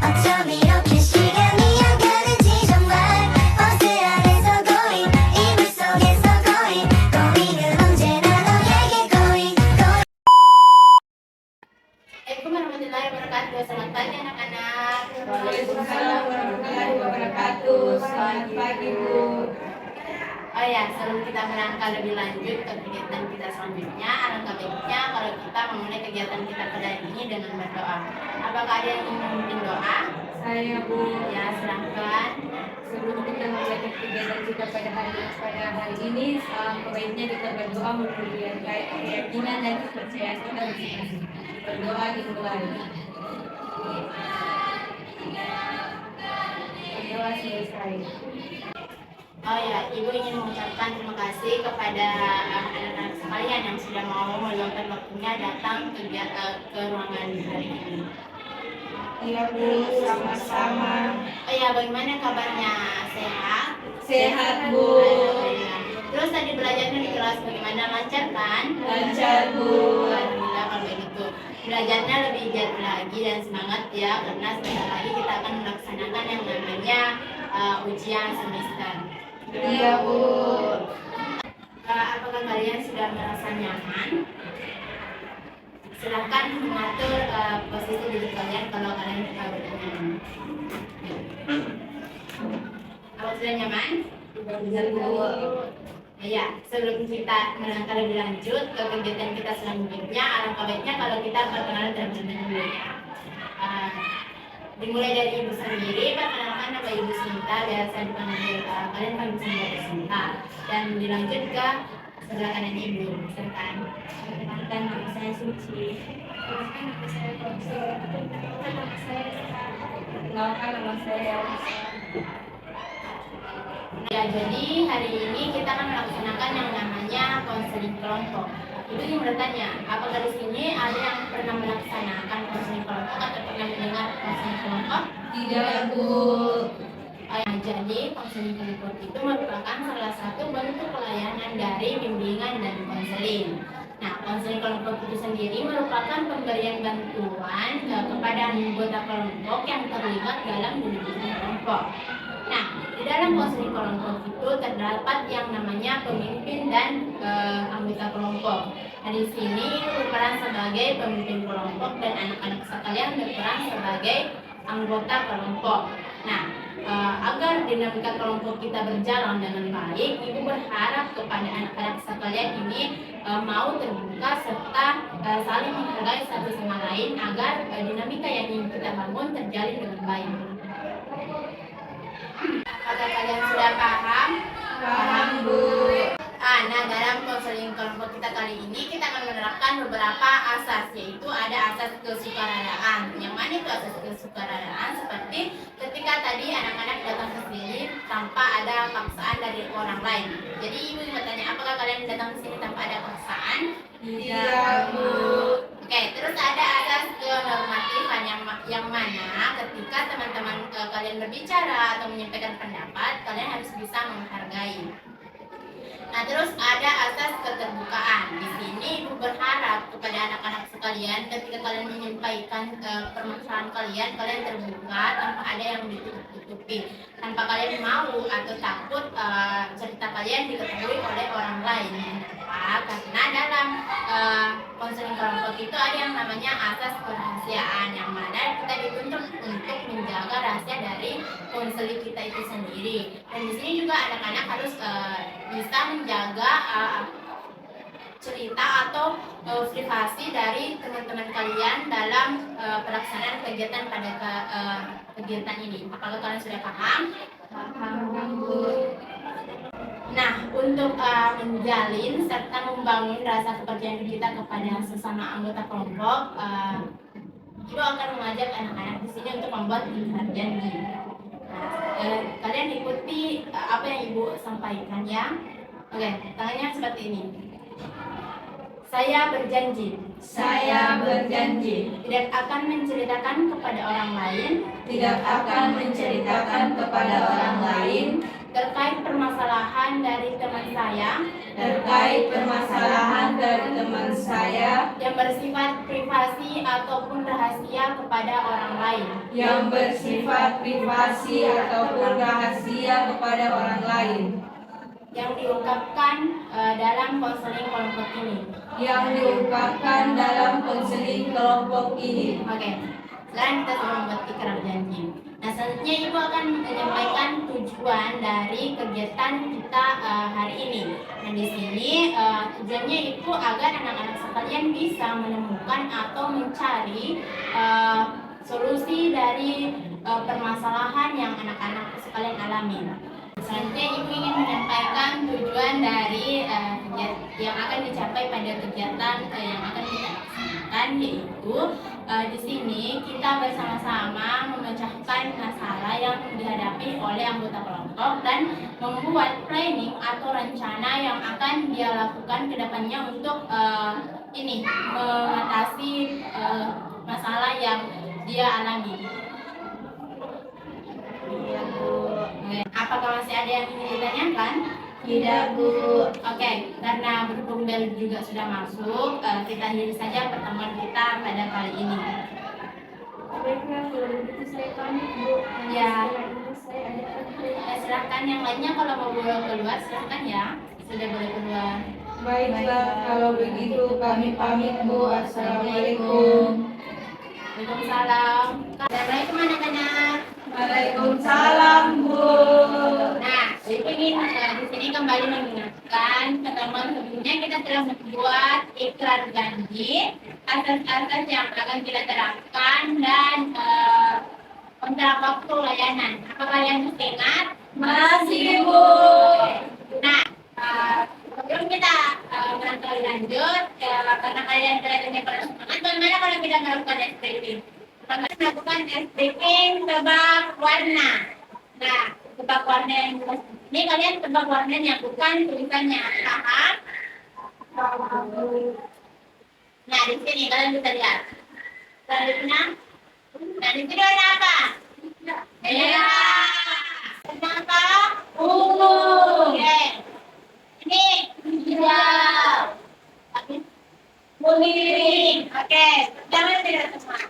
어쩜 이렇게 시간이 안 가는지 정말 버스 안에서 고인 이불 속에서 고인은 언제나 너에게 고인. Assalamualaikum warahmatullahi wabarakatuh. Selamat pagi anak-anak. Waalaikumsalam warahmatullahi wabarakatuh. Selamat pagi, Bu. Oh ya, sebelum kita melangkah lebih lanjut ke kegiatan kita selanjutnya, alangkah baiknya kalau kita memulai kegiatan kita pada hari ini dengan berdoa. Apakah ada yang ingin memimpin doa? Saya, Bu. Ya, silahkan. Sebelum kita memulai kegiatan kita pada hari ini, sebaiknya kita berdoa menunjukkan keyakinan dan kepercayaan kita masing-masing. Berdoa dimulai. Berdoa selesai. Oh ya, Ibu ingin mengucapkan terima kasih kepada anak-anak sekalian yang sudah mau meluangkan waktunya datang ke ruangan hari ini. Iya, Bu. Sama-sama. Oh ya, bagaimana kabarnya? Sehat? Sehat, Bu. Alhamdulillah. Terus tadi belajarnya di kelas bagaimana? Lancar kan? Lancar, Bu. Alhamdulillah kalau begitu. Belajarnya lebih giat lagi dan semangat ya, karena sebentar lagi kita akan melaksanakan yang namanya ujian semester. Iya, Bu. Apakah kalian sudah merasa nyaman? Silahkan mengatur posisi diri kalian kalau kalian nyaman. Apa sudah nyaman? Iya, Bu. Ya, sebelum kita melangkah lebih lanjut ke kegiatan kita selanjutnya, alangkah baiknya kalau kita perkenalan terlebih dahulu ya. Dimulai dari Ibu sendiri, perkenalkan nama Ibu Sinta, biasa dipanggil kalian panggil saya Sinta, dan dilanjut ke sebelah kanan Ibu, silakan. Perkenalkan, nama saya Suci. Perkenalkan, nama saya Elsa. Ya, jadi hari ini kita akan melaksanakan yang namanya konseling kelompok. Ibu ingin bertanya, apakah di sini ada yang pernah melaksanakan konseling kelompok atau pernah mendengar konseling kelompok? Tidak, Bu. Jadi konseling kelompok itu merupakan salah satu bentuk pelayanan dari bimbingan dan konseling. Nah, konseling kelompok itu sendiri merupakan pemberian bantuan kepada anggota kelompok yang terlibat dalam bimbingan kelompok. Nah, di dalam konseling kelompok itu terdapat yang namanya pemimpin dan anggota kelompok. Nah, di sini berperan sebagai pemimpin kelompok dan anak-anak sekalian berperan sebagai anggota kelompok. Nah, agar dinamika kelompok kita berjalan dengan baik, Ibu berharap kepada anak-anak sekalian ini mau terbuka serta saling menghargai satu sama lain agar dinamika yang ingin kita bangun terjalin dengan baik. Apakah kalian sudah paham? Paham, Bu. Nah, dalam konseling kelompok kita kali ini kita akan menerapkan beberapa asas, yaitu ada asas kesukaraan. Yang mana itu asas kesukaraan? Seperti ketika tadi anak-anak datang ke sini tanpa ada paksaan dari orang lain. Jadi Ibu ingin bertanya, apakah kalian datang ke sini tanpa ada paksaan? Iya, Bu. Oke, terus ada asas kenormatifan yang mana ketika teman-teman kalian berbicara atau menyampaikan pendapat, kalian harus bisa menghargai. Nah, terus ada asas keterbukaan. Di sini Ibu berharap kepada anak-anak sekalian ketika kalian menyampaikan permasalahan kalian terbuka tanpa ada yang ditutup-tutupi, tanpa kalian malu atau takut cerita kalian diketahui oleh orang lain. Kenapa? Karena dalam konseling kelompok itu ada yang namanya asas kerahasiaan, yang mana kita dituntut untuk menjaga rahasia dari konseling kita itu sendiri. Dan di sini juga anak-anak harus bisa menjaga cerita atau privasi dari teman-teman kalian dalam pelaksanaan kegiatan pada kegiatan ini. Apakah kalian sudah paham? Paham, Bu. Nah, untuk menjalin serta membangun rasa kepercayaan diri kita kepada sesama anggota kelompok, Ibu akan mengajak anak-anak di sini untuk membuat ikrar janji. Nah, kalian ikuti apa yang Ibu sampaikan ya. Oke, tangannya seperti ini. Saya berjanji. Saya berjanji Tidak akan menceritakan kepada orang lain. tidak akan menceritakan kepada orang lain terkait permasalahan dari teman saya yang bersifat privasi ataupun rahasia kepada orang lain yang diungkapkan dalam konseling kelompok ini. Oke. Sekarang kita coba membuat ikrar janji. Nah, selanjutnya Ibu akan menyampaikan tujuan dari kegiatan kita hari ini. Nah, di sini tujuannya itu agar anak-anak sekalian bisa menemukan atau mencari solusi dari permasalahan yang anak-anak sekalian alami. Selanjutnya Ibu ingin menyampaikan tujuan dari yang akan dicapai pada kegiatan yang akan kita laksanakan, yaitu di sini kita bersama-sama memecahkan masalah yang dihadapi oleh anggota kelompok dan membuat planning atau rencana yang akan dia lakukan ke depannya untuk mengatasi masalah yang dia alami. Iya, Bu. Apakah masih ada yang ingin ditanyakan? Tidak, Bu. Oke, karena berhubung bel juga sudah masuk, kita akhiri saja pertemuan kita pada kali ini. Baiklah, kalau begitu saya pamit, Bu. Ya. Saya ada Silahkan yang lainnya kalau mau keluar silahkan ya. Sudah boleh keluar. Baiklah, kalau begitu kami pamit, Bu. Assalamualaikum. Waalaikumsalam. Assalamualaikum anak-anak. Waalaikumsalam, Bu. Nah, saya ingin di sini kembali mengingatkan pertemuan sebelumnya kita telah membuat ikrar janji, asas-asas yang akan kita terapkan dan kontrak waktu layanan. Apa kalian masih ingat? Masih, Bu. Nah, sebelum kita merangkak lanjut, karena kalian telah semangat, bagaimana kalau kita melakukan STP? Melakukan STP tebak warna. Nah, tebak warna yang ini kalian tebak warnanya, bukan tulisannya. Paham? Nah, di sini kalian bisa lihat. Selanjutnya, nah di sini warna apa? Merah. Warna apa? Ungu. Oke. Ini hijau. Kuning. Oke. Jangan tidak semua.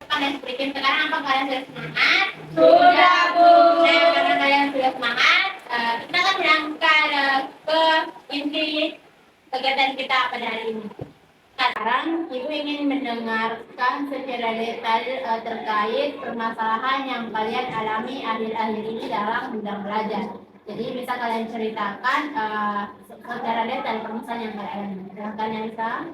Kalian berikan sekarang apa kalian sudah semangat? Sudah, Bu. Nah, karena kalian sudah semangat, kita akan berangkat ke inti kegiatan kita pada hari ini. Sekarang Ibu ingin mendengarkan secara detail terkait permasalahan yang kalian alami akhir-akhir ini dalam bidang belajar. Jadi bisa kalian ceritakan secara detail permasalahan yang kalian alami. Silahkan yang bisa.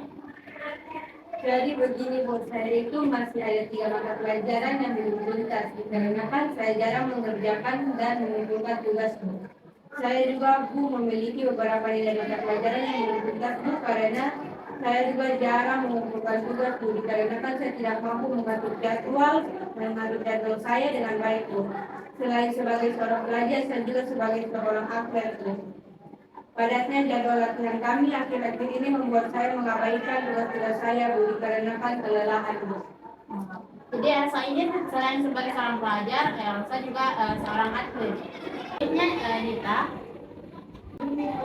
Jadi begini, Bu, saya itu masih ada 3 mata pelajaran yang belum tuntas dikarenakan saya jarang mengerjakan dan mengumpulkan tugas, Bu. Saya juga, Bu, memiliki beberapa nilai mata pelajaran yang belum tuntas, Bu, karena saya juga jarang mengumpulkan tugas, Bu, dikarenakan saya tidak mampu mengatur jadwal saya dengan baik, Bu. Selain sebagai seorang pelajar, saya juga sebagai seorang atlet, Bu. Padatnya jadwal latihan kami akhir-akhir ini membuat saya mengabaikan tugas-tugas saya, Bu, dikarenakan kelelahan, Bu. Jadi Elsa ini selain sebagai seorang pelajar, Elsa juga seorang atlet. Selanjutnya Nita.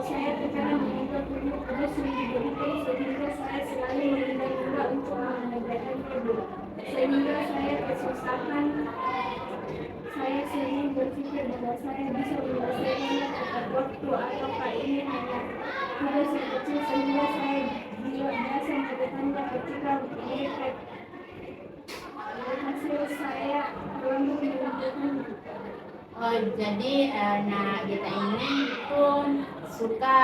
Saya terkadang mengumpulkan tugas yang diberikan sehingga saya selalu menunda-nunda untuk mengerjakannya, Bu. Sehingga saya kesusahan. Saya sering berpikir bahwa saya bisa menyelesaikannya tepat waktu, ataukah ini hanya tugas yang kecil sehingga saya biasa melakukannya ketika melihat hasil saya belum menunjukkannya. Oh, jadi kita ini pun suka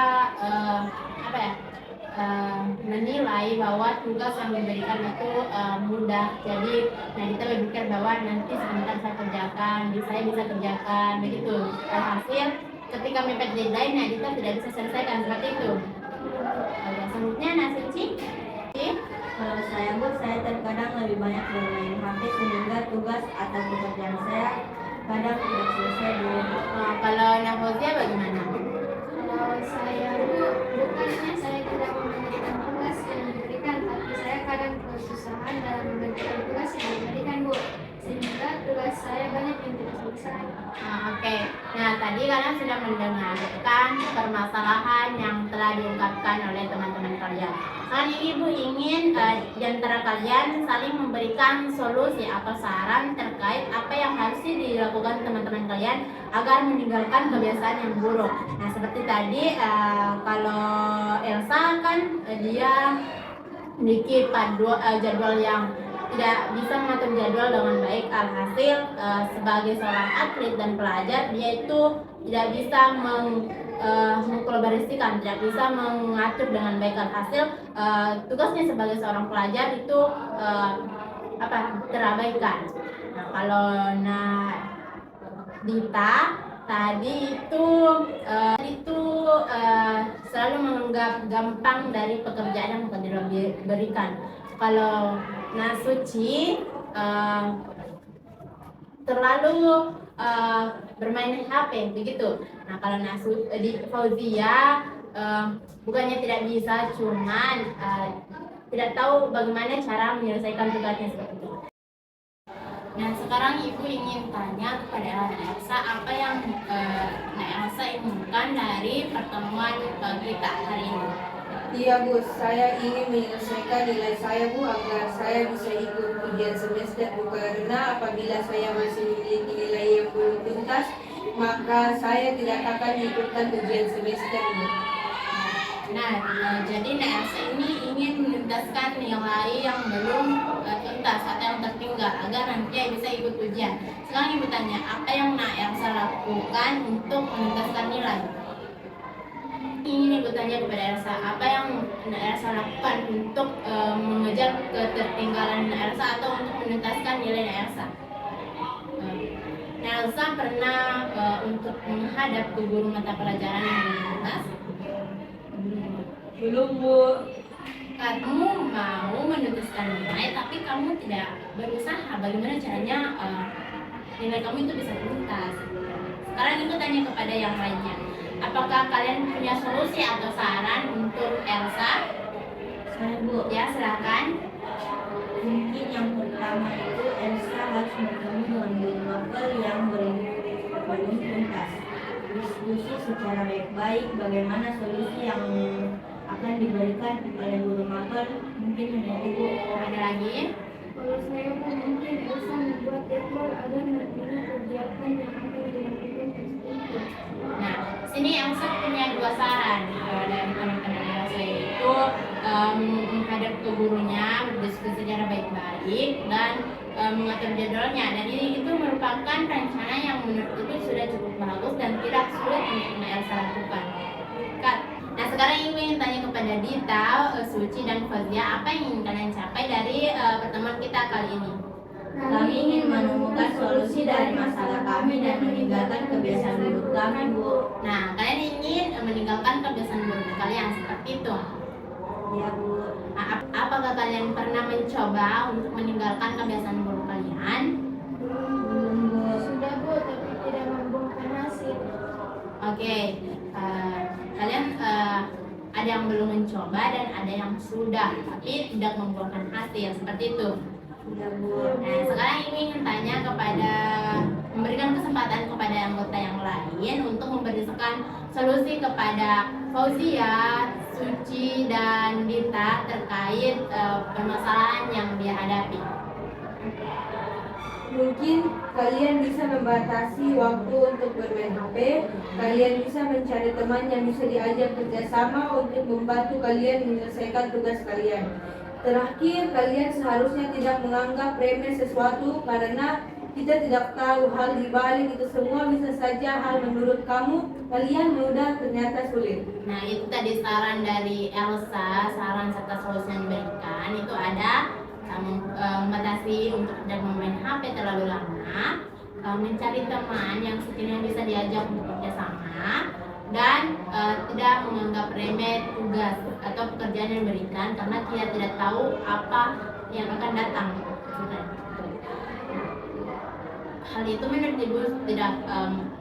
menilai bahwa tugas yang diberikan itu mudah. Jadi kita berpikir bahwa nanti sebentar saya kerjakan, saya bisa kerjakan, begitu. Hasil ketika mepet deadline, kita tidak bisa selesaikan seperti itu. Oke, selanjutnya Nasuci. Kalau saya, Bu, saya terkadang lebih banyak bermain HP sehingga tugas atau pekerjaan saya kadang tidak selesai, Bu. Kalau Nafozia bagaimana? Kalau saya, Bu, bukannya saya tidak mengerjakan tugas yang diberikan, tapi saya kadang kesusahan dalam mengerjakan tugas yang diberikan, Bu, sehingga tugas saya banyak yang tidak selesai. tadi kalian sudah mendengarkan permasalahan yang telah diungkapkan oleh teman-teman kalian. Sekarang Ibu ingin di antara kalian saling memberikan solusi atau saran terkait apa yang harus dilakukan teman-teman kalian agar meninggalkan kebiasaan yang buruk. Nah, seperti tadi kalau Elsa kan dia memiliki jadwal yang tidak bisa mengatur jadwal dengan baik. Alhasil sebagai seorang atlet dan pelajar dia itu tidak bisa mengkolaborasikan, tidak bisa mengatur dengan baik. Alhasil tugasnya sebagai seorang pelajar itu terabaikan. Nah, kalau Dita tadi itu selalu menganggap gampang dari pekerjaan yang akan diberikan. Kalau Suci terlalu bermain HP begitu. Nah, kalau Fauzia bukannya tidak bisa, cuman tidak tahu bagaimana cara menyelesaikan tugasnya seperti itu. Nah, sekarang Ibu ingin tanya kepada Elsa apa yang Elsa inginkan dari pertemuan kita hari ini. Iya Bu, saya ingin menyelesaikan nilai saya Bu agar saya bisa ikut ujian semester Bu, karena apabila saya masih memiliki nilai yang belum tuntas maka saya tidak akan ikutkan ujian semester Bu. Nah, jadi Elsa ini ingin menuntaskan nilai yang belum tuntas atau yang tertinggal agar nanti bisa ikut ujian. Sekarang Ibu tanya, apa yang Elsa lakukan untuk menuntaskan nilai? Ingin Ibu tanya kepada Elsa, apa yang Elsa lakukan untuk mengejar ketertinggalan Elsa atau untuk menuntaskan nilai Elsa? Elsa pernah untuk menghadap ke guru mata pelajaran yang belum tuntas? Belum Bu. Kamu mau menuntaskan nilai tapi kamu tidak berusaha. Bagaimana caranya nilai kamu itu bisa tuntas? Sekarang Ibu tanya kepada yang lainnya, apakah kalian punya solusi atau saran untuk Elsa? Saya Bu, Ya, silakan. mungkin yang pertama itu Elsa harus bertemu dengan guru mapel yang belum tuntas. Diskusi secara baik-baik bagaimana solusi yang akan diberikan kepada guru mapel. Mungkin hanya itu. Ada lagi? Kalau saya pun mungkin Elsa membuat jadwal agar nantinya kegiatan yang akan dilakukan tersebut. Nah, sini Elsa punya dua saran dari teman-teman Elsa, yaitu menghadap ke gurunya, berdiskusi secara baik-baik dan mengatur jadwalnya. Jadi itu merupakan rencana yang menurut Ibu sudah cukup bagus dan tidak sulit untuk Elsa lakukan. Nah, sekarang Ibu ingin tanya kepada Dita, Suci dan Fauzia, apa yang ingin kalian capai dari pertemuan kita kali ini? Kami ingin menemukan solusi dari masalah kami dan meninggalkan kebiasaan buruk kami, Bu. Nah, kalian ingin meninggalkan kebiasaan buruk kalian seperti itu. Ya, Bu. Nah, apakah kalian pernah mencoba untuk meninggalkan kebiasaan buruk kalian? Belum, Bu. Sudah Bu, tapi tidak membuahkan hasil. Oke, kalian ada yang belum mencoba dan ada yang sudah tapi tidak membuahkan hasil seperti itu. Ya, Bu. Nah, sekarang ingin tanya memberikan kesempatan kepada anggota yang lain untuk memberikan solusi kepada Fauzia, Suci, dan Dita terkait permasalahan yang dia hadapi. Mungkin kalian bisa membatasi waktu untuk bermain HP. Kalian bisa mencari teman yang bisa diajak kerjasama untuk membantu kalian menyelesaikan tugas kalian. Terakhir, kalian seharusnya tidak menganggap remeh sesuatu karena kita tidak tahu hal di balik itu semua. Bisa saja hal menurut kalian mudah ternyata sulit. Nah, itu tadi saran dari Elsa, saran serta solusi yang diberikan itu ada membatasi untuk tidak memain HP terlalu lama, mencari teman yang sekiranya bisa diajak untuk kerjasama, dan tidak menganggap remeh tugas atau pekerjaan yang diberikan karena kita tidak tahu apa yang akan datang. Hal itu menurut Ibu tidak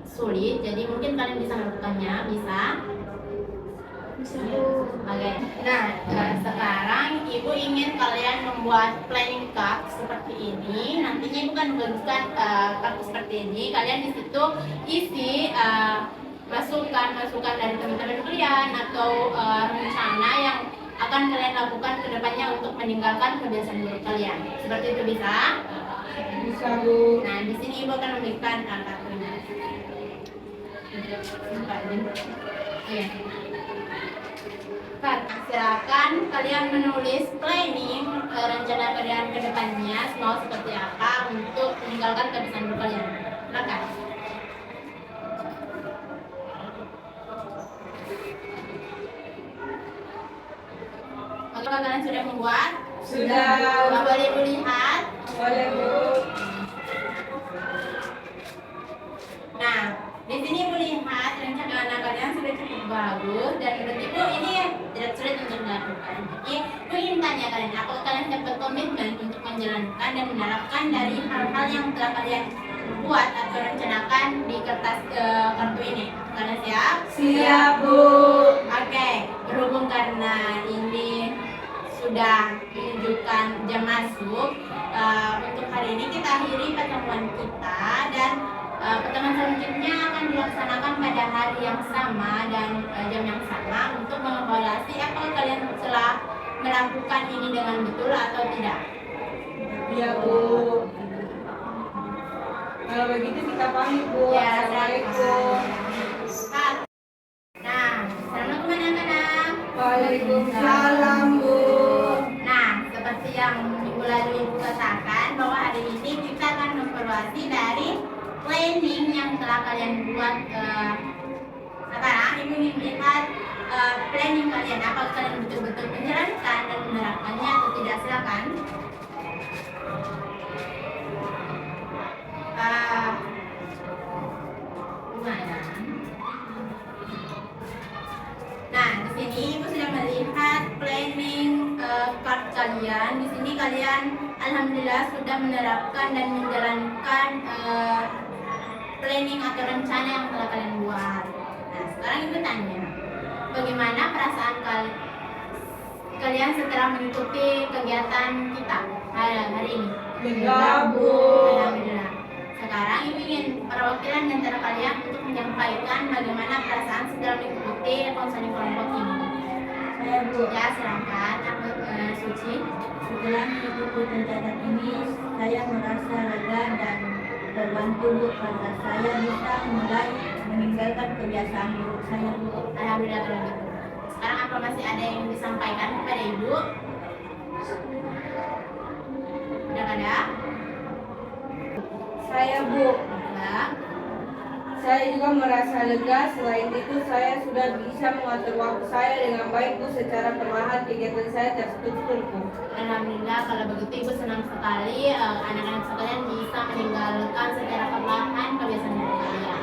sulit, jadi mungkin kalian bisa melakukannya, bisa? Oke. Nah, sekarang Ibu ingin kalian membuat planning card seperti ini. Nantinya sini bukan membagikan kartu seperti ini. Kalian di situ isi masukan dari teman-teman kalian atau rencana yang akan kalian lakukan ke depannya untuk meninggalkan kebiasaan buruk kalian. Seperti itu bisa? Bisa, Bu. Nah, di sini Ibu akan memberikan kartunya. Iya. Silakan kalian menulis planning rencana kalian ke depannya mau seperti apa untuk meninggalkan kebiasaan buruk kalian. Silakan. Apakah kalian sudah membuat? Sudah. Boleh Ibu lihat? Boleh, Bu. Nah, di sini Ibu lihat rencana kalian sudah cukup bagus dan menurut Ibu ini tidak sulit untuk dilakukan. Jadi, Ibu ingin tanya kalian, apakah kalian dapat komitmen untuk menjalankan dan menerapkan dari hal-hal yang telah kalian buat atau rencanakan di kertas kartu ini? Kalian siap? Siap, Bu. Oke, berhubung karena ini sudah menunjukkan jam masuk, untuk hari ini kita akhiri pertemuan kita dan pertemuan selanjutnya akan dilaksanakan pada hari yang sama dan jam yang sama untuk mengevaluasi apakah kalian telah melakukan ini dengan betul atau tidak. Iya, Bu. Kalau begitu kita pamit, Bu. Ya, Assalamualaikum. Nah, selamat anak-anak. Waalaikumsalam, Bu. Nah, seperti yang minggu lalu Ibu katakan bahwa hari ini kita akan mengevaluasi dari planning yang telah kalian buat. Sekarang Ibu ingin melihat planning kalian, apakah kalian betul-betul menjalankan dan menerapkannya atau tidak. Silakan. Gimana? Nah, di sini Ibu sudah melihat planning card kalian. Di sini kalian alhamdulillah sudah menerapkan dan menjalankan planning atau rencana yang telah kalian buat. Nah, sekarang Ibu tanya, bagaimana perasaan kalian setelah mengikuti kegiatan kita hari ini? Lega, Bu. Alhamdulillah. Sekarang Ibu ingin perwakilan di antara kalian untuk menyampaikan bagaimana perasaan setelah mengikuti konseling kelompok ini. Saya, Bu. Ya, silakan. Suci. Setelah mengikuti kegiatan ini, saya merasa lega dan terbantu, Bu, karena saya bisa mulai meninggalkan kebiasaan buruk saya, Bu. Alhamdulillah kalau gitu. Sekarang apa masih ada yang disampaikan kepada Ibu? Sudah ada? Saya, Bu. Ya. Saya juga merasa lega. Selain itu, saya sudah bisa mengatur waktu saya dengan baik, Bu. Secara perlahan kegiatan saya terstruktur, Bu. Alhamdulillah kalau begitu Ibu senang sekali anak-anak sekalian bisa meninggalkan secara perlahan kebiasaan buruk kalian.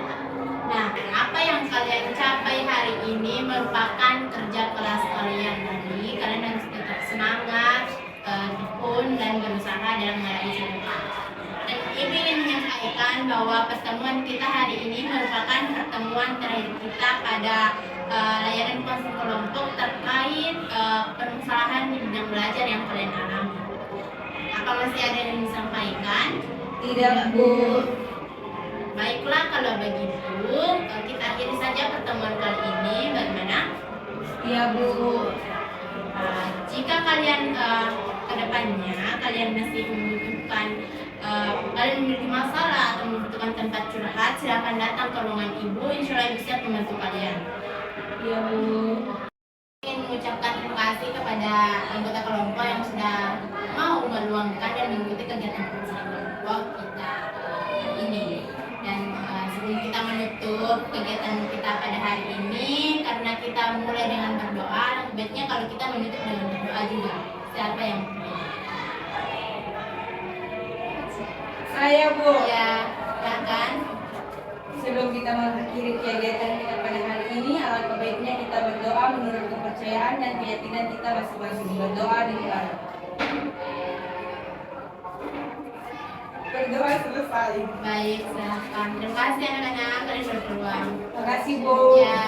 Nah, apa yang kalian capai hari ini merupakan kerja keras kalian. Jadi kalian harus tetap semangat, tekun dan berusaha dalam meraih cita-cita. Dan Ibu ingin menyampaikan bahwa pertemuan kita hari ini merupakan pertemuan terakhir kita pada layanan konseling kelompok terkait permasalahan di bidang belajar yang kalian alami. Apa masih ada yang disampaikan? Tidak, Bu. Baiklah kalau begitu kita akhiri saja pertemuan kali ini. Bagaimana? Iya, Bu. Jika kalian kedepannya kalian masih membutuhkan kalian memiliki masalah atau membutuhkan tempat curhat, silakan datang ke ruangan Ibu. Insya Allah Ibu siap membantu kalian. Iya, Bu. Ingin mengucapkan terima kasih kepada anggota kelompok yang sudah mau meluangkan dan mengikuti kegiatan konseling kelompok kita ini. Dan sebelum kita menutup kegiatan kita pada hari ini, karena kita mulai dengan berdoa, baiknya kalau kita menutup dengan berdoa juga. Siapa yang Saya, Bu. ya, silakan. Sebelum kita mengakhiri kegiatan kita pada hari ini, alangkah baiknya kita berdoa menurut kepercayaan dan keyakinan kita masing-masing. Berdoa dimulai. Berdoa selesai. Baik, silakan. Terima kasih anak-anak, kalian berpeluang. Terima kasih, Bu. Ya.